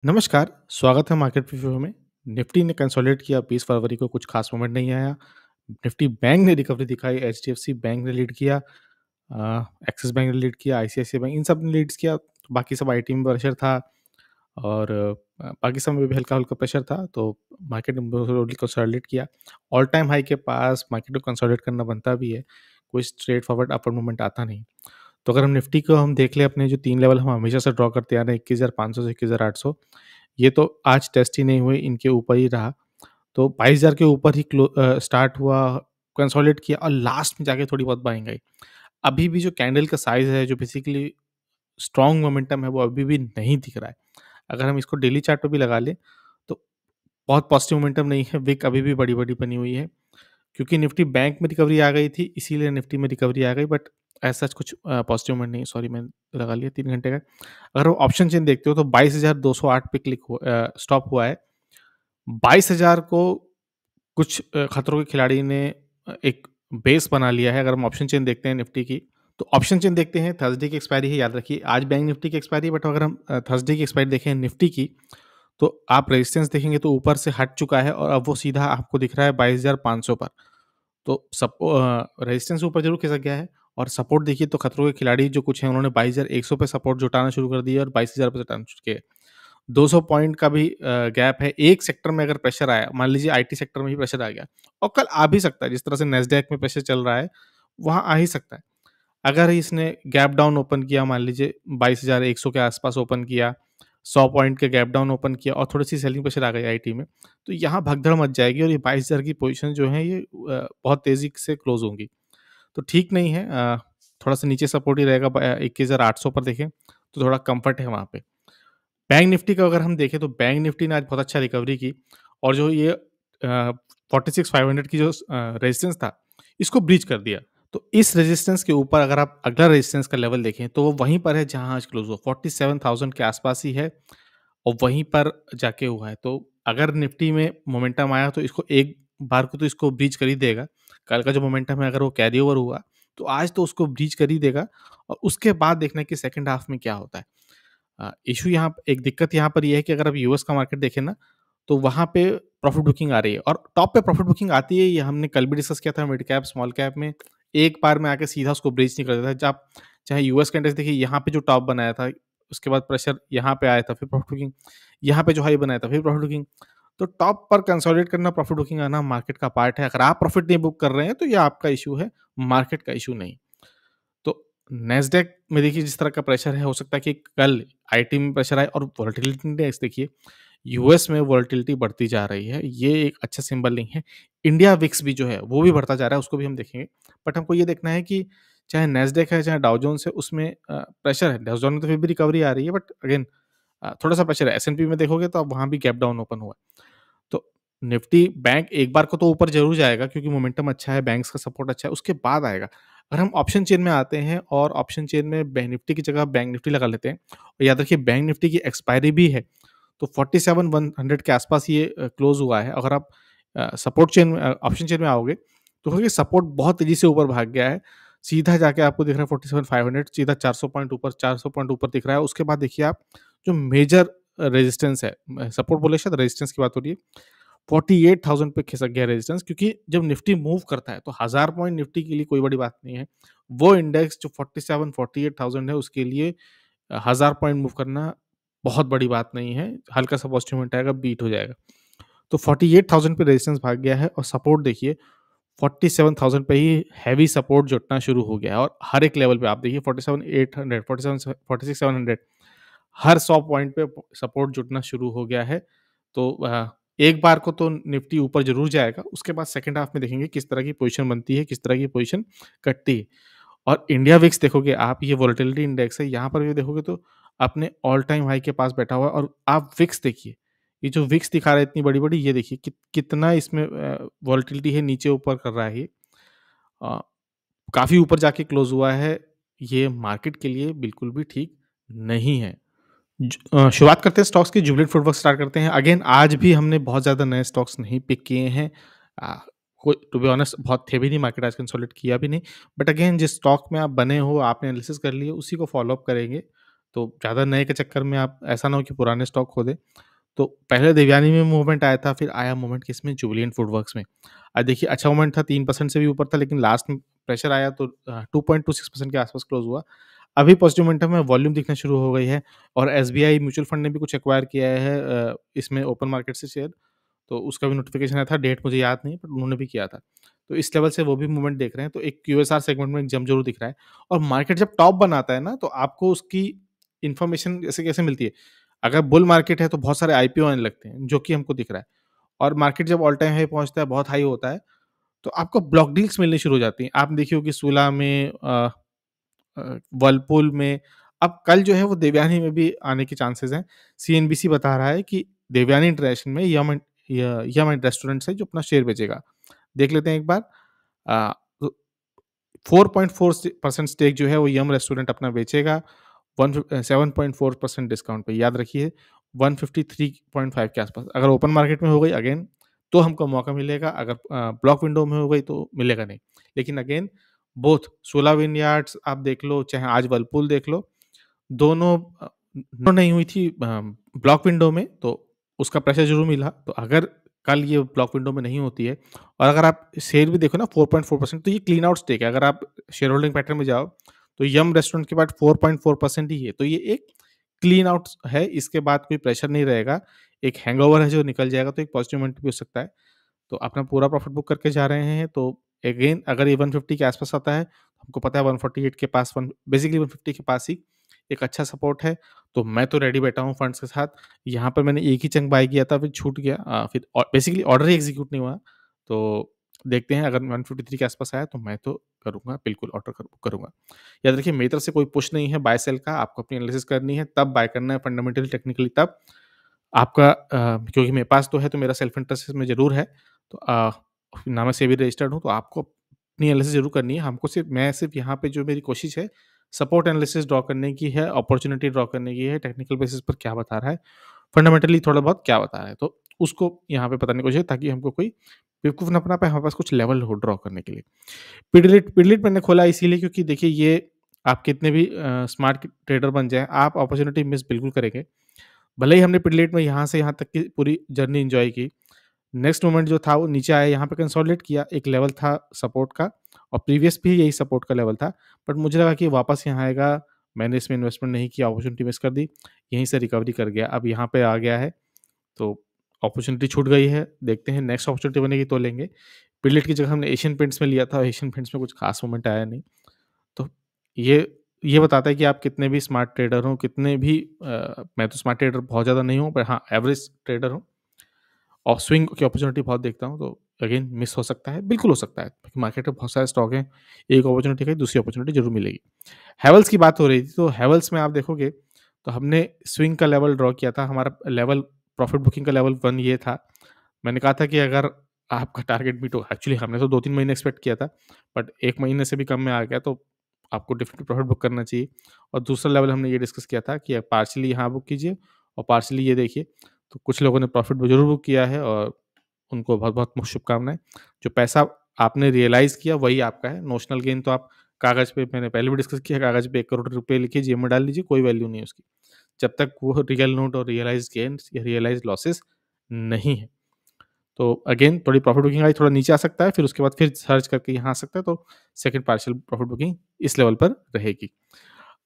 नमस्कार, स्वागत है मार्केट रिव्यू में। निफ्टी ने कंसोलिडेट किया 20 फरवरी को कुछ खास मोमेंट नहीं आया। निफ्टी बैंक ने रिकवरी दिखाई, एचडीएफसी बैंक ने लीड किया, एक्सिस बैंक ने लीड किया, आईसीआईसीआई बैंक इन सब ने लीड्स किया। बाकी सब आईटी में प्रेशर था और बाकी सब में भी हल्का-हल्का प्रेशर था, तो मार्केट ने ब्रॉडली कंसोलिडेट किया। ऑल टाइम हाई के पास मार्केट को कंसोलिडेट करना बनता भी है, कोई स्ट्रेट फॉरवर्ड अपवर्ड मूवमेंट आता नहीं। तो अगर हम निफ्टी को हम देख लें, अपने जो 3 लेवल हम हमेशा से ड्रॉ करते आ रहे हैं 21,500 से 21,800, ये तो आज टेस्ट ही नहीं हुए, इनके ऊपर ही रहा। तो 22,000 के ऊपर ही स्टार्ट हुआ, कंसोलिडेट किया और लास्ट में जाके थोड़ी बहुत बाइंग आई। अभी भी जो कैंडल का साइज़ है, जो बेसिकली स्ट्रॉन्ग मोमेंटम है, वो अभी भी नहीं दिख रहा है। अगर हम इसको डेली चार्ट पे भी लगा लें, तो बहुत पॉजिटिव मोमेंटम नहीं है, विक अभी भी बड़ी-बड़ी बनी हुई है। क्योंकि निफ्टी बैंक में रिकवरी आ गई थी, इसीलिए निफ्टी में रिकवरी आ गई, बट ऐसा कुछ पॉजिटिव मूवमेंट नहीं है। सॉरी, मैंने लगा लिया 3 घंटे का। अगर वो ऑप्शन चेन देखते हो तो 22,208 पे स्टॉप हुआ है। 22,000 को कुछ खतरों के खिलाड़ी ने एक बेस बना लिया है। अगर हम ऑप्शन चेन देखते हैं निफ्टी की, तो ऑप्शन चेन देखते हैं, थर्सडे की एक्सपायरी है, याद रखिए। आज बैंक निफ्टी की एक्सपायरी है, बट अगर हम थर्सडे की एक्सपायरी देखें निफ्टी की, तो आप रेजिस्टेंस देखेंगे तो ऊपर से हट चुका है और अब वो सीधा आपको दिख रहा है 22,500 पर। तो रेजिस्टेंस ऊपर ज़रूर खिसक गया है और सपोर्ट देखिए तो खतरों के खिलाड़ी जो कुछ हैं, उन्होंने 22,100 पे सपोर्ट जुटाना शुरू कर दिया और 22,000 पे जुटाना शुरू किए। 200 पॉइंट का भी गैप है। एक सेक्टर में अगर प्रेशर आया, मान लीजिए आईटी सेक्टर में ही प्रेशर आ गया और कल आ भी सकता है, जिस तरह से नैस्डैक में प्रेशर चल रहा है, वहाँ आ ही सकता है। अगर इसने गैप डाउन ओपन किया, मान लीजिए 22,100 के आसपास ओपन किया, 100 पॉइंट के गैप डाउन ओपन किया और थोड़ी-सी सेलिंग प्रेशर आ गई आईटी में, तो यहाँ भगदड़ मच जाएगी और ये 22,000 की पोज़ीशन जो है, ये बहुत तेज़ी से क्लोज़ होंगी। तो ठीक नहीं है। थोड़ा-सा नीचे सपोर्ट ही रहेगा। 21,800 पर देखें, तो थोड़ा कम्फर्ट है वहाँ पे। बैंक निफ्टी का अगर हम देखें, तो बैंक निफ्टी ने आज बहुत अच्छा रिकवरी की और जो ये 46,500 की जो रेजिस्टेंस था, इसको ब्रीच कर दिया। तो इस रेजिस्टेंस के ऊपर अगर आप अगला रेजिस्टेंस का लेवल देखें, तो वो वहीं पर है जहाँ आज क्लोज़ हुआ, 47,000 के आसपास ही है और वहीं पर जाके हुआ है। तो अगर निफ्टी में मोमेंटम आया, तो इसको एक बार को तो इसको ब्रीच कर ही देगा। कल का जो मोमेंटम है, अगर वो कैरी ओवर हुआ, तो आज तो उसको ब्रीच कर ही देगा और उसके बाद देखना है कि सेकंड हाफ में क्या होता है। इश्यू यहाँ एक दिक्कत यहाँ पर ये है कि अगर आप यूएस का मार्केट देखें ना, तो वहाँ पे प्रॉफिट बुकिंग आ रही है और टॉप पे प्रॉफिट बुकिंग आती है, ये हमने कल भी डिस्कस किया था। मिड कैप, स्मॉल कैप में एक बार में आके सीधा उसको ब्रीच नहीं कर देता। जब चाहे यूएस का इंडेक्स देखिए, यहाँ पे जो टॉप बनाया था, उसके बाद प्रेशर यहाँ पे आया था, फिर प्रॉफिट बुकिंग, यहाँ पे जो हाई बनाया था, फिर प्रॉफिट बुकिंग। तो टॉप पर कंसोलिडेट करना, प्रॉफिट बुकिंग आना मार्केट का पार्ट है। अगर आप प्रॉफिट नहीं बुक कर रहे हैं, तो ये आपका इश्यू है, मार्केट का इश्यू नहीं। तो नैस्डैक में देखिए जिस तरह का प्रेशर है, हो सकता है कि कल आईटी में प्रेशर आए और वोलेटिलिटी इंडेक्स देखिए, यूएस में वोलेटिलिटी बढ़ती जा रही है, ये एक अच्छा सिंबल नहीं है। इंडिया विक्स भी जो है, वो भी बढ़ता जा रहा है, उसको भी हम देखेंगे। बट हमको ये देखना है कि चाहे नैस्डैक है, चाहे डाउ जोन्स है, उसमें प्रेशर है। डाउ जोन्स में तो फिर भी रिकवरी आ रही है, बट अगेन थोड़ा-सा प्रेशर है। एसएनपी में देखोगे तो अब वहाँ भी गैप डाउन ओपन हुआ है। तो निफ्टी बैंक एक बार को तो ऊपर ज़रूर जाएगा, क्योंकि मोमेंटम अच्छा है, बैंक्स का सपोर्ट अच्छा है, उसके बाद आएगा। अगर हम ऑप्शन चेन में आते हैं और ऑप्शन चेन में बैंक निफ्टी की जगह बैंक निफ्टी लगा लेते हैं और याद रखिए बैंक निफ्टी की एक्सपायरी भी है, तो 47,100 के आसपास ये क्लोज़ हुआ है। अगर आप सपोर्ट चेन ऑप्शन चेन में आओगे, तो देखिए सपोर्ट बहुत तेज़ी से ऊपर भाग गया है। सीधा जाके आपको दिख रहा है 47,500, सीधा 400 पॉइंट ऊपर दिख रहा है। उसके बाद देखिए आप, जो मेजर रेजिस्टेंस है, सपोर्ट बोले शायद, रेजिस्टेंस की बात हो रही है, 48,000 पे खिसक गया रेजिस्टेंस, क्योंकि जब निफ्टी मूव करता है, तो 1000 पॉइंट निफ्टी के लिए कोई बड़ी बात नहीं है। वो इंडेक्स जो 47-48,000 है, उसके लिए 1000 पॉइंट मूव करना बहुत बड़ी बात नहीं है। हल्का-सा पॉजिटिव मोमेंट आएगा, बीट हो जाएगा। तो 48,000 पे रेजिस्टेंस भाग गया है और सपोर्ट देखिए 47,000 पे ही हैवी सपोर्ट जुटना शुरू हो गया है और हर एक लेवल पे आप देखिए 47,800, 46,700, हर 100 पॉइंट पे सपोर्ट जुटना शुरू हो गया है। तो एक बार को तो निफ्टी ऊपर ज़रूर जाएगा, उसके बाद सेकंड हाफ में देखेंगे किस तरह की पोज़ीशन बनती है, किस तरह की पोज़ीशन कटती है। और इंडिया विक्स देखोगे आप, ये वोलेटिलिटी इंडेक्स है, यहाँ पर भी देखोगे तो अपने ऑल टाइम हाई के पास बैठा हुआ है और आप विक्स देखिए, ये जो विक्स दिखा रहा है इतनी बड़ी-बड़ी, ये देखिए कितना इसमें वोलेटिलिटी है, नीचे-ऊपर कर रहा है ये। अ, काफ़ी ऊपर जाके क्लोज़ हुआ है, ये मार्केट के लिए बिल्कुल भी ठीक नहीं है। शुरुआत करते हैं स्टॉक्स की, जुबिलेंट फूडवर्क्स स्टार्ट करते हैं। अगेन आज भी हमने बहुत ज़्यादा नए स्टॉक्स नहीं पिक किए हैं। अ, कोई टू बी ऑनेस्ट बहुत थे भी नहीं, मार्केट आज कंसोलिडेट किया भी नहीं। बट अगेन जिस स्टॉक में आप बने हो, आपने एनालिसिस कर लिया, उसी को फ़ॉलो अप करेंगे। तो ज़्यादा नए के चक्कर में आप ऐसा ना हो कि पुराने स्टॉक खो दें। तो पहले देवयानी में मूवमेंट आया था, फिर आया मूवमेंट किसमें? जुबिलेंट फूडवर्क्स में। देखिए अच्छा मूवमेंट था, 3% से भी ऊपर था, लेकिन लास्ट में प्रेशर आया तो 2.26% के आस-पास क्लोज़ हुआ। अभी पॉजिटिव मोमेंटम है, वॉल्यूम दिखना शुरू हो गई है और एसबीआई म्यूचुअल फंड ने भी कुछ एक्वायर किया है इसमें ओपन मार्केट से शेयर। तो उसका भी नोटिफ़िकेशन आया था, डेट मुझे याद नहीं, बट उन्होंने भी किया था। तो इस लेवल से वो भी मूवमेंट देख रहे हैं, तो एक क्यूएसआर सेगमेंट में एक जंप ज़रूर दिख रहा है और मार्केट जब टॉप बनाता है ना, तो आपको उसकी इन्फॉर्मेशन जैसे कैसे मिलती है? अगर बुल मार्केट है, तो बहुत सारे आईपीओ आने लगते हैं, जो कि हमको दिख रहा है और मार्केट जब ऑल टाइम हाई पहुँचता है, बहुत हाई होता है, तो आपको ब्लॉक डील्स मिलनी शुरू हो जाती हैं। आपने देखी होगी सूला में वर्लपूल में, अब कल जो है वो देवयानी में भी आने के चांसेस हैं। सीएनबीसी बता रहा है कि देवयानी इंटरनेशनल में यम एंड रेस्टोरेंट्स है जो अपना शेयर बेचेगा। देख लेते हैं एक बार। अ, 4.4% स्टेक जो है वो यम रेस्टोरेंट अपना बेचेगा, 7.4% डिस्काउंट पे। याद रखिए 153.5 के आसपास। अगर ओपन मार्केट में हो गई अगेन तो हमको मौका मिलेगा, अगर ब्लॉक विंडो में हो गई तो मिलेगा नहीं। लेकिन अगेन बोथ सोलह विनयार्ड्स आप देख लो, चाहे आज वर्लपूल देख लो, दोनों नहीं हुई थी ब्लॉक विंडो में, तो उसका प्रेशर ज़रूर मिला। तो अगर कल ये ब्लॉक विंडो में नहीं होती है और अगर आप शेयर भी देखो ना 4.4%, तो ये क्लीन आउट स्टेक है। अगर आप शेयर होल्डिंग पैटर्न में जाओ, तो यम रेस्टोरेंट के बाद 4.4% ही है। तो ये एक क्लीन आउट है, इसके बाद कोई प्रेशर नहीं रहेगा। एक हैंगओवर है जो निकल जाएगा, तो एक पॉजिटिव मोमेंट भी हो सकता है। तो अपना पूरा प्रॉफिट बुक करके जा रहे हैं, तो अगेन अगर ये 150 के आस-पास आता है, हमको पता है 148 के पास वन बेसिकली 150 के पास ही एक अच्छा सपोर्ट है, तो मैं तो रेडी बैठा हूँ फंड्स के साथ। यहाँ पर मैंने एक ही चंक बाय किया था, फिर छूट गया फिर बेसिकली ऑर्डर ही एग्ज़ीक्यूट नहीं हुआ। तो देखते हैं अगर 153 के आस-पास आया, तो मैं तो करूँगा, बिल्कुल ऑर्डर करूँगा। याद रखिए मेरी तरफ से कोई पुश नहीं है बाय सेल का, आपको अपनी एनालिसिस करनी है, तब बाय करना है फंडामेंटली, टेक्निकली तब। आपका क्योंकि मेरे पास तो है, तो मेरा सेल्फ इंटरेस्ट इसमें ज़रूर है। तो ना मैं सेबी रजिस्टर्ड हूँ, तो आपको अपनी एनालिसिस ज़रूर करनी है। हमको सिर्फ़ यहाँ पे जो मेरी कोशिश है, सपोर्ट एनालिसिस ड्रॉ करने की है, अपॉर्च्युनिटी ड्रॉ करने की है, टेक्निकल बेसिस पर क्या बता रहा है, फंडामेंटली थोड़ा बहुत क्या बता रहा है। तो उसको यहाँ पे बताने की कोशिश है, ताकि हमको कोई बेवकूफ़ ना बना पाए, हमारे पास कुछ लेवल हो ड्रॉ करने के लिए। पिडलिट मैंने खोला इसीलिए क्योंकि देखिए ये आप कितने भी स्मार्ट ट्रेडर बन जाएँ, आप अपॉर्च्युनिटी मिस बिल्कुल करेंगे। भले ही हमने पिडलेट में यहाँ से यहाँ तक की पूरी जर्नी एन्जॉय की। नेक्स्ट मोमेंट जो था वो नीचे आया, यहाँ पे कंसोलिडेट किया, एक लेवल था सपोर्ट का और प्रीवियस भी यही सपोर्ट का लेवल था। बट मुझे लगा कि वापस यहाँ आएगा, मैंने इसमें इन्वेस्टमेंट नहीं किया, अपॉर्च्युनिटी मिस कर दी, यहीं से रिकवरी कर गया। अब यहाँ पे आ गया है, तो अपॉर्च्युनिटी छूट गई है, देखते हैं नेक्स्ट अपॉर्च्युनिटी बनेगी तो लेंगे। पिडलेट की जगह हमने एशियन पेंट्स में लिया था, एशियन पेंट्स में कुछ खास मोमेंट आया नहीं। तो ये ये बताता है कि आप कितने भी स्मार्ट ट्रेडर हो, कितने भी मैं तो स्मार्ट ट्रेडर बहुत ज़्यादा नहीं हूँ, पर हाँ, एवरेज ट्रेडर हूँ और स्विंग की अपॉर्च्युनिटी बहुत देखता हूँ, तो अगेन मिस हो सकता है, बिल्कुल हो सकता है, क्योंकि मार्केट में बहुत सारे स्टॉक हैं, एक अपॉर्च्युनिटी गई, दूसरी अपॉर्च्युनिटी ज़रूर मिलेगी। हैवेल्स की बात हो रही थी, तो हैवेल्स में आप देखोगे, तो हमने स्विंग का लेवल ड्रॉ किया था, हमारा लेवल प्रॉफिट बुकिंग का लेवल 1 ये था। मैंने कहा था कि अगर आपका टारगेट मीट हो, एक्चुअली हमने तो 2-3 महीने एक्सपेक्ट किया था, बट 1 महीने से भी कम में आ गया, तो आपको डेफिनिटली प्रॉफिट बुक करना चाहिए। और दूसरा लेवल हमने ये डिस्कस किया था कि पार्शियली यहाँ बुक कीजिए और पार्शियली ये देखिए। तो कुछ लोगों ने प्रॉफिट ज़रूर बुक किया है और उनको बहुत-बहुत शुभकामनाएँ। जो पैसा आपने रियलाइज़ किया वही आपका है, नोशनल गेन तो आप कागज़ पे, मैंने पहले भी डिस्कस किया, कागज़ पे 1 करोड़ रुपए लिखिए, जेब में डाल लीजिए, कोई वैल्यू नहीं है उसकी। जब तक वो रियल नोट और रियलाइज़्ड गेन्स या रियलाइज़्ड लॉसेस नहीं है। तो अगेन थोड़ी प्रॉफिट बुकिंग आई, थोड़ा नीचे आ सकता है, फिर उसके बाद फिर सर्च करके यहाँ आ सकता है, तो सेकंड पार्शियल प्रॉफिट बुकिंग इस लेवल पर रहेगी।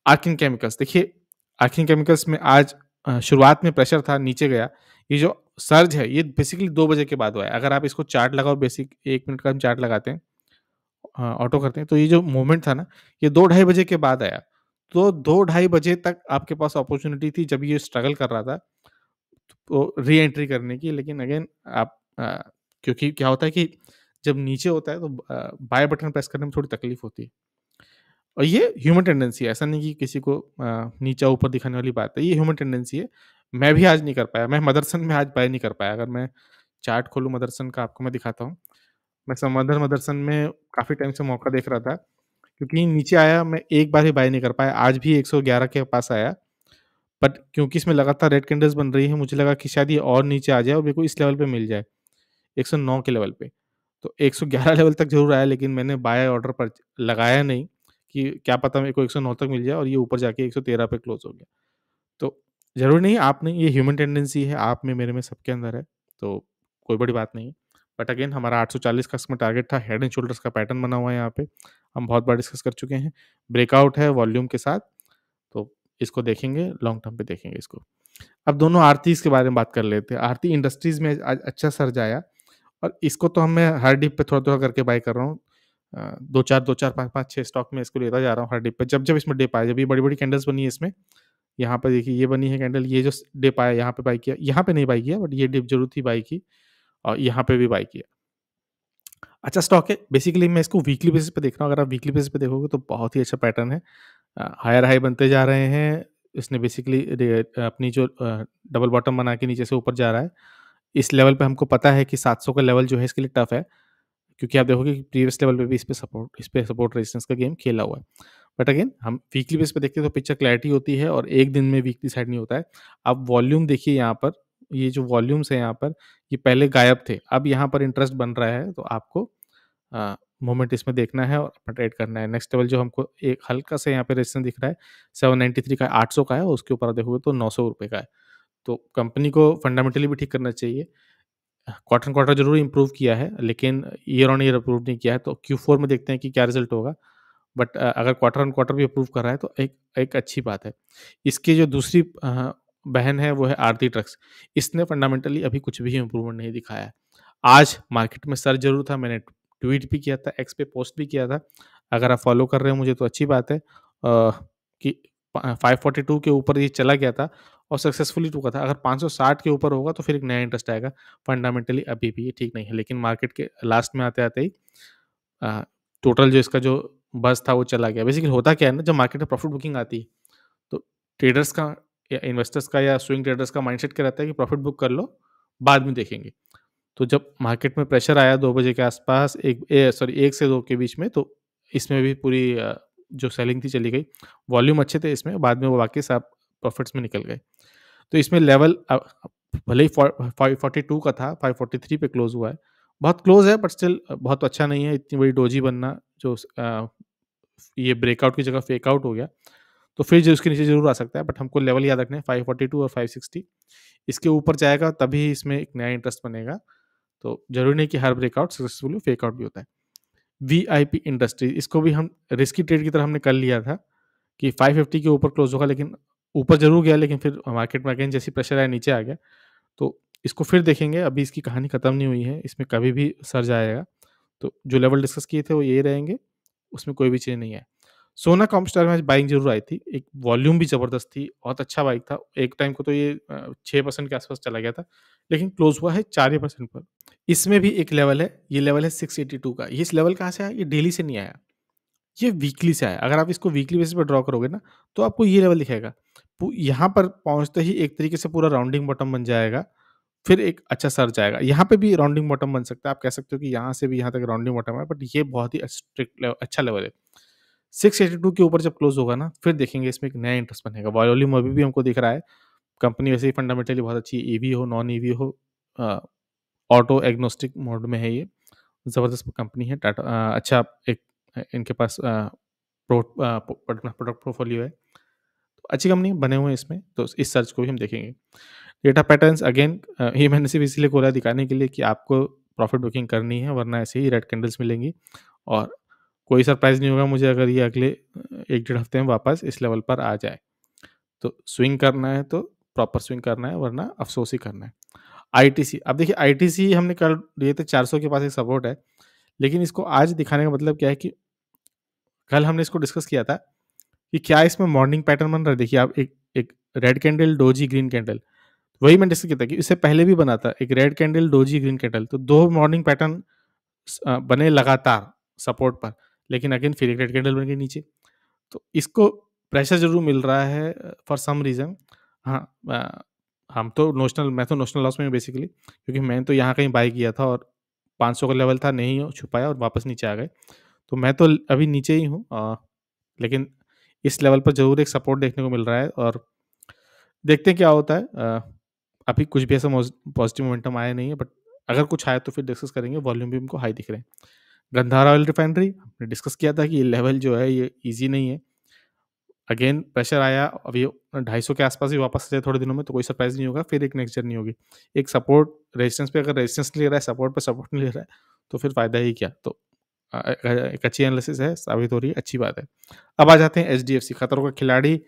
आर्किन केमिकल्स देखिए, आर्किन केमिकल्स में आज शुरुआत में प्रेशर था, नीचे गया। ये जो सर्ज है, ये बेसिकली 2 बजे के बाद हुआ है। अगर आप इसको चार्ट लगाओ, बेसिक 1 मिनट का हम चार्ट लगाते हैं, ऑटो करते हैं, तो ये जो मूवमेंट था ना, ये 2 ढाई बजे के बाद आया। तो 2 ढाई बजे तक आपके पास अपॉर्च्युनिटी थी, जब ये स्ट्रगल कर रहा था, तो री-एंट्री करने की। लेकिन अगेन आप क्योंकि क्या होता है कि जब नीचे होता है, तो बाय बटन प्रेस करने में थोड़ी तकलीफ होती है। और ये ह्यूमन टेंडेंसी है, ऐसा नहीं कि किसी को नीचा-ऊपर दिखाने वाली बात है, ये ह्यूमन टेंडेंसी है। मैं भी आज नहीं कर पाया, मैं मदरसन में आज बाय नहीं कर पाया। अगर मैं चार्ट खोलूँ मदरसन का, आपको मैं दिखाता हूँ। मैं समंदर मदरसन में काफ़ी टाइम से मौका देख रहा था, क्योंकि नीचे आया, मैं एक बार भी बाय नहीं कर पाया। आज भी 111 के पास आया, बट क्योंकि इसमें लगातार रेड कैंडल्स बन रही हैं, मुझे लगा कि शायद ये और नीचे आ जाए और मेरे को इस लेवल पे मिल जाए, 109 के लेवल पे। तो 111 लेवल तक ज़रूर आया, लेकिन मैंने बाय ऑर्डर पर लगाया नहीं कि क्या पता मेरे को 109 तक मिल जाए और ये ऊपर जाके 113 पे क्लोज़ हो गया। तो ज़रूरी नहीं है आप नहीं, ये ह्यूमन टेंडेंसी है, आप में, मेरे में, सबके अंदर है, तो कोई बड़ी बात नहीं है। बट अगेन हमारा 840 का इसमें टारगेट था, हेड एंड शोल्डर्स का पैटर्न बना हुआ है यहाँ पे, हम बहुत बार डिस्कस कर चुके हैं। ब्रेकआउट है वॉल्यूम के साथ, तो इसको देखेंगे, लॉन्ग टर्म पे देखेंगे इसको। अब दोनों आरतीज़ के बारे में बात कर लेते हैं। आरती इंडस्ट्रीज़ में आज अच्छा सर्ज आया और इसको तो मैं हर डिप पे थोड़ा-थोड़ा करके बाय कर रहा हूँ। 2-4, 2-4, 5-5, 6 स्टॉक में इसको लेता जा रहा हूँ हर डिप पे। जब-जब इसमें डिप आए, जब ये बड़ी-बड़ी कैंडल्स बनी है इसमें, यहाँ पे देखिए ये बनी है कैंडल, ये जो डिप आया यहाँ पे बाय किया, यहाँ पे नहीं बाय किया बट ये डिप ज़रूर थी बाय की और यहाँ पे भी बाय किया। अच्छा स्टॉक है, बेसिकली मैं इसको वीकली बेसिस पे देख रहा हूँ, अगर आप वीकली बेसिस पे देखोगे तो बहुत ही अच्छा पैटर्न है। हायर हाई बनते जा रहे हैं, इसने बेसिकली अपनी जो डबल बॉटम बना के नीचे से ऊपर जा रहा है। इस लेवल पे हमको पता है कि 700 का लेवल जो है इसके लिए टफ है, क्योंकि आप देखोगे कि प्रीवियस लेवल पे भी इस पे सपोर्ट रेजिस्टेंस का गेम खेला हुआ है। बट अगेन हम वीकली बेस पे देखते हैं तो पिक्चर क्लैरिटी होती है और एक दिन में वीकली साइड नहीं होता है। अब वॉल्यूम देखिए यहाँ पर, ये जो वॉल्यूम्स है यहाँ पर, ये पहले गायब थे, अब यहाँ पर इंटरेस्ट बन रहा है, तो आपको मोमेंट इसमें देखना है और अपना ट्रेड करना है। नेक्स्ट लेवल जो हमको एक हल्का सा यहाँ पे रेजिस्टेंस दिख रहा है, 793 का है, 800 का है, उसके ऊपर आप देखोगे तो ₹900 का है। तो कंपनी को फंडामेंटली भी ठीक करना चाहिए। क्वार्टर ऑन क्वार्टर ज़रूर इम्प्रूव किया है, लेकिन ईयर ऑन ईयर इम्प्रूव नहीं किया है, तो Q4 में देखते हैं कि क्या रिज़ल्ट होगा। बट अगर क्वार्टर ऑन क्वार्टर भी इम्प्रूव कर रहा है, तो एक एक अच्छी बात है। इसकी जो दूसरी बहन है, वो है आरती ट्रक्स। इसने फंडामेंटली अभी कुछ भी इम्प्रूवमेंट नहीं दिखाया है। आज मार्केट में सर्ज ज़रूर था, मैंने ट्वीट भी किया था, एक्स पे पोस्ट भी किया था। अगर आप फॉलो कर रहे हो मुझे तो अच्छी बात है, कि 542 के ऊपर ये चला गया था और सक्सेसफुली रुका था। अगर 560 के ऊपर होगा तो फिर एक नया इंटरेस्ट आएगा। फंडामेंटली अभी भी ये ठीक नहीं है, लेकिन मार्केट के लास्ट में आते-आते ही अ, टोटल जो इसका जो बज़ था वो चला गया। बेसिकली होता क्या है ना, जब मार्केट में प्रॉफिट बुकिंग आती है, तो ट्रेडर्स का या इन्वेस्टर्स का या स्विंग ट्रेडर्स का माइंडसेट क्या रहता है कि प्रॉफिट बुक कर लो, बाद में देखेंगे। तो जब मार्केट में प्रेशर आया 2 बजे के आसपास, 1 से 2 के बीच में, तो इसमें भी पूरी जो सेलिंग थी चली गई। वॉल्यूम अच्छे थे इसमें, बाद में वो वापस आप प्रॉफिट्स में निकल गए। तो इसमें लेवल भले ही 542 का था, 543 पे क्लोज़ हुआ है। बहुत क्लोज़ है बट स्टिल बहुत अच्छा नहीं है, इतनी बड़ी डोजी बनना जो ये ब्रेकआउट की जगह फेक आउट हो गया, तो फिर जो उसके नीचे ज़रूर आ सकता है, बट हमको लेवल याद रखने हैं 542 और 560। इसके ऊपर जाएगा तभी इसमें एक नया इंटरेस्ट बनेगा। तो ज़रूरी नहीं कि हर ब्रेकआउट सक्सेसफुल हो, फेक आउट भी होता है। वीआईपी इंडस्ट्रीज़, इसको भी हम रिस्की ट्रेड की तरह हमने कर लिया था कि 550 के ऊपर क्लोज़ होगा, लेकिन ऊपर ज़रूर गया, लेकिन फिर मार्केट में अगेन जैसे प्रेशर आया नीचे आ गया। तो इसको फिर देखेंगे, अभी इसकी कहानी खत्म नहीं हुई है, इसमें कभी भी सर्ज आएगा। तो जो लेवल डिस्कस किए थे वो ये रहेंगे, उसमें कोई भी चेंज नहीं है। सोना कॉम्स्टार में आज बाइंग ज़रूर आई थी, एक वॉल्यूम भी ज़बरदस्त थी, बहुत अच्छा बाइक था। एक टाइम को तो ये 6% के आस-पास चला गया था, लेकिन क्लोज़ हुआ है 4% पर। इसमें भी एक लेवल है, ये लेवल है 682 का। ये इस लेवल कहाँ से आया? ये डेली से नहीं आया, ये वीकली से आया। अगर आप इसको वीकली बेसिस पे ड्रॉ करोगे ना, तो आपको ये लेवल दिखेगा। यहाँ पर पहुँचते ही एक तरीके से पूरा राउंडिंग बॉटम बन जाएगा, फिर एक अच्छा सर्ज आएगा। यहाँ पे भी राउंडिंग बॉटम बन सकता है, आप कह सकते हो कि यहाँ से भी यहाँ तक राउंडिंग बॉटम है, बट ये बहुत ही अच्छा लेवल है। 682 के ऊपर जब क्लोज़ होगा ना, फिर देखेंगे इसमें एक नया इंटरेस्ट बनेगा। वॉल्यूम अभी भी हमको दिख रहा है, कंपनी वैसे ही फंडामेंटली बहुत अच्छी है, ईवी हो, नॉन ईवी हो, अ, ऑटो एग्नोस्टिक मोड में है ये। ज़बरदस्त कंपनी है, टाटा अच्छा एक इनके पास प्रोडक्ट पोर्टफोलियो है। तो अच्छी कंपनी है, बने हुए हैं इसमें, तो इस सर्च को भी हम देखेंगे। डेटा पैटर्न्स अगेन, ये मैंने सिर्फ इसलिए खोला दिखाने के लिए कि आपको प्रॉफिट बुकिंग करनी है, वरना ऐसे ही रेड कैंडल्स मिलेंगी और कोई सरप्राइज़ नहीं होगा मुझे अगर ये अगले 1 डेढ़ हफ्ते में वापस इस लेवल पर आ जाए। तो स्विंग करना है तो प्रॉपर स्विंग करना है, वरना अफ़सोस ही करना है। आईटीसी, अब देखिए आईटीसी हमने कल लिए थे, 400 के पास एक सपोर्ट है, लेकिन इसको आज दिखाने का मतलब क्या है कि कल हमने इसको डिस्कस किया था कि क्या इसमें मॉर्निंग पैटर्न बन रहा है। देखिए आप एक एक red candle, doji, green candle, वही मैंने डिस्कस किया था कि इससे पहले भी बना था, एक red candle, doji, green candle, तो 2 मॉर्निंग पैटर्न बने लगातार सपोर्ट पर, लेकिन अगेन फिर एक रेड कैंडल बन गई नीचे। तो इसको प्रेशर ज़रूर मिल रहा है फॉर सम रीज़न। हाँ, मैं तो नोशनल लॉस में हूँ बेसिकली, क्योंकि मैंने तो यहाँ कहीं बाय किया था और 500 का लेवल था, नहीं छुपाया और वापस नीचे आ गए। तो मैं तो अभी नीचे ही हूँ, लेकिन इस लेवल पर ज़रूर एक सपोर्ट देखने को मिल रहा है और देखते हैं क्या होता है। अभी कुछ भी ऐसा पॉजिटिव मोमेंटम आया नहीं है, बट अगर कुछ आया तो फिर डिस्कस करेंगे। वॉल्यूम भी हमको हाई दिख रहे हैं। गंधारा ऑयल रिफाइनरी हमने डिस्कस किया था कि ये लेवल जो है ये ईज़ी नहीं है। अगेन प्रेशर आया, अब ये 250 के आस-पास ही वापस आ जाए थोड़े दिनों में तो कोई सरप्राइज़ नहीं होगा, फिर एक नेक्स्ट जर्नी होगी। एक सपोर्ट रेजिस्टेंस पे अगर रेजिस्टेंस नहीं ले रहा है, सपोर्ट पे सपोर्ट नहीं ले रहा है, तो फिर फ़ायदा ही क्या? तो एक अच्छी एनालिसिस है, साबित हो रही है, अच्छी बात है। अब आ जाते हैं एचडीएफसी खतरों का खिलाड़ी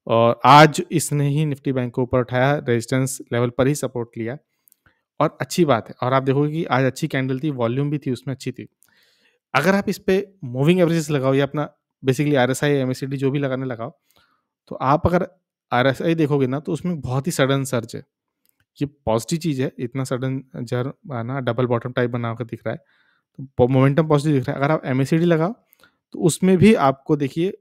और आज इसने ही निफ्टी बैंक को ऊपर उठाया, रेजिस्टेंस लेवल पर ही सपोर्ट लिया और अच्छी बात है और आप देखोगे कि आज अच्छी कैंडल थी, वॉल्यूम भी थी उसमें अच्छी थी। अगर आप इस पे मूविंग एवरेजेस लगाओ या अपना बेसिकली आरएसआई, एमएसीडी जो भी लगाने लगाओ, तो आप अगर आरएसआई देखोगे ना तो उसमें बहुत ही सडन सर्ज है। ये पॉजिटिव चीज़ है, इतना सडन जर आना डबल बॉटम टाइप बना कर दिख रहा है, तो मोमेंटम पॉजिटिव दिख रहा है। अगर आप एमएसीडी लगाओ, तो उसमें भी आपको देखिए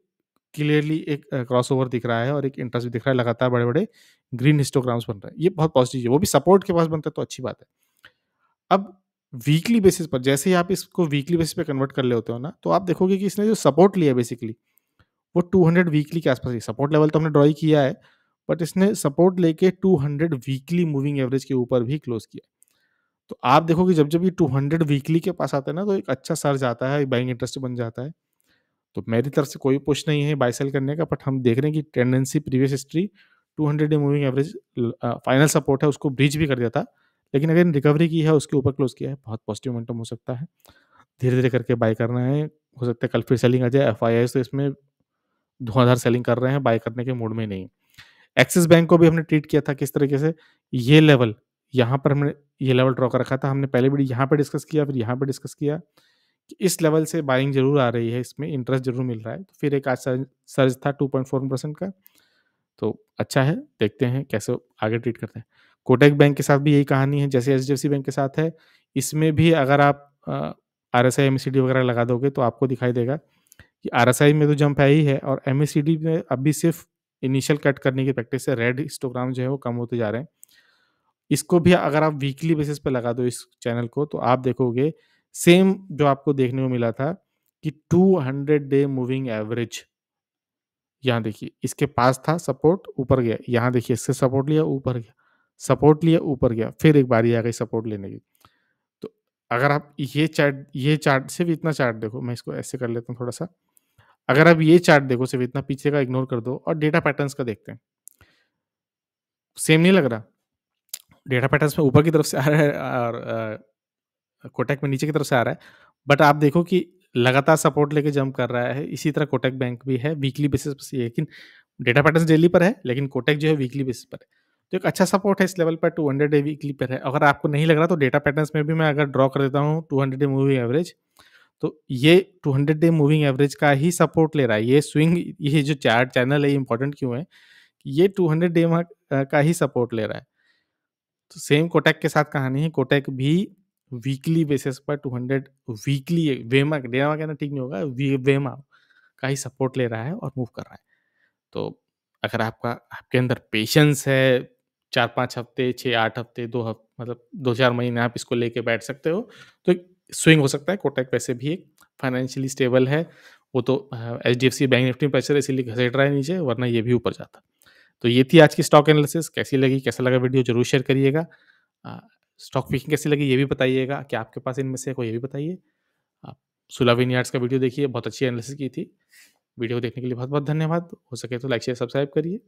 क्लियरली एक क्रॉसओवर दिख रहा है और एक इंटरेस्ट भी दिख रहा है, लगातार बड़े-बड़े ग्रीन हिस्टोग्राम्स बन रहे हैं। ये बहुत पॉजिटिव है, वो भी सपोर्ट के पास बनता है तो अच्छी बात है। अब वीकली बेसिस पर जैसे ही आप इसको वीकली बेसिस पे कन्वर्ट कर ले होते हो ना, तो आप देखोगे कि इसने जो सपोर्ट लिया बेसिकली, वो 200 वीकली के आसपास ही सपोर्ट लेवल तो हमने ड्रॉ ही किया है, बट इसने सपोर्ट लेके 200 वीकली मूविंग एवरेज के ऊपर भी क्लोज़ किया। तो आप देखोगे जब-जब ये 200 वीकली के पास आता है ना, तो एक अच्छा सर्ज आता है, बाइंग इंटरेस्ट बन जाता है। तो मेरी तरफ से कोई पुश नहीं है बाय सेल करने का, बट हम देख रहे हैं कि tendency previous history 200 day moving average final support है, उसको ब्रीच भी कर दिया था। लेकिन अगेन रिकवरी की है, उसके ऊपर क्लोज़ किया है, बहुत पॉजिटिव मोमेंटम हो सकता है। धीरे-धीरे करके बाय करना है, हो सकता है कल फिर सेलिंग आ जाए, एफआईआईज़ तो इसमें धुआँधार सेलिंग कर रहे हैं, बाय करने के मूड में नहीं। एक्सिस बैंक को भी हमने ट्रीट किया था किस तरीके से, ये लेवल, यहाँ पर हमने ये लेवल ड्रॉ कर रखा था, हमने पहले भी यहाँ पे डिस्कस किया, फिर यहाँ पे डिस्कस किया कि इस लेवल से बाइंग ज़रूर आ रही है, इसमें इंटरेस्ट ज़रूर मिल रहा है। तो फिर एक आज सर्ज सर्ज था 2.4% का, तो अच्छा है, देखते हैं कैसे आगे ट्रीट करते हैं। कोटक बैंक के साथ भी यही कहानी है, जैसे एचडीएफसी बैंक के साथ है, इसमें भी अगर आप आरएसआई, एमएसीडी वगैरह लगा दोगे तो आपको दिखाई देगा कि आरएसआई में तो जंप है ही है और एमएसीडी में अभी सिर्फ इनिशियल कट करने की प्रैक्टिस है, रेड हिस्टोग्राम जो है वो कम होते जा रहे हैं। इसको भी अगर आप वीकली बेसिस पे लगा दो इस चैनल को, तो आप देखोगे सेम जो आपको देखने को मिला था कि 200 डे मूविंग एवरेज, यहाँ देखिए इसके पास था सपोर्ट, ऊपर गया, यहाँ देखिए इससे सपोर्ट लिया, ऊपर गया, सपोर्ट लिया, ऊपर गया, फिर एक बारी आ गई सपोर्ट लेने की। तो अगर आप ये चार्ट सिर्फ इतना चार्ट देखो, मैं इसको ऐसे कर लेता हूँ थोड़ा-सा। अगर आप ये चार्ट देखो, सिर्फ इतना पीछे का इग्नोर कर दो और डेटा पैटर्न्स का देखते हैं। सेम नहीं लग रहा? डेटा पैटर्न्स में ऊपर की तरफ से आ रहा है और कोटक में नीचे की तरफ से आ रहा है। बट आप देखो कि लगातार सपोर्ट लेके जंप कर रहा है। इसी तरह कोटक बैंक भी है, वीकली बेसिस पे लेकिन डेटा पैटर्न्स डेली पर है, लेकिन कोटक जो है वीकली बेसिस पर है। तो एक अच्छा सपोर्ट है इस लेवल पर, 200 डे वीकली पर है। अगर आपको नहीं लग रहा तो डेटा पैटर्न्स में भी मैं अगर ड्रॉ कर देता हूँ 200 डे मूविंग एवरेज, तो ये 200 डे मूविंग एवरेज का ही सपोर्ट ले रहा है। ये स्विंग, ये जो चार्ट चैनल है ये इंपॉर्टेंट क्यों है? ये 200 डे का ही सपोर्ट ले रहा है। तो सेम कोटक के साथ कहानी है, कोटक भी वीकली बेसिस पर 200 वीकली वेमा डेमा कहना ठीक नहीं होगा, वेमा का ही सपोर्ट ले रहा है और मूव कर रहा है। तो अगर आपके अंदर पेशेंस है, 4-5 हफ्ते, 6-8 हफ्ते, 2 मतलब 2-4 महीने आप इसको लेके बैठ सकते हो, तो एक स्विंग हो सकता है। कोटक वैसे भी एक फाइनेंशियली स्टेबल है, वो तो एचडीएफसी बैंक निफ्टी में प्रेशर है इसीलिए घसीट रहा है नीचे, वरना ये भी ऊपर जाता। तो ये थी आज की स्टॉक एनालिसिस, कैसी लगी, कैसा लगा वीडियो ज़रूर शेयर करिएगा। अ, स्टॉक पिकिंग कैसी लगी ये भी बताइएगा, क्या आपके पास इनमें से है कोई ये भी बताइए। आप सुलभ विनियार्ड्स का वीडियो देखिए, बहुत अच्छी एनालिसिस की थी। वीडियो देखने के लिए बहुत-बहुत धन्यवाद। हो सके तो लाइक, शेयर, सब्सक्राइब करिए।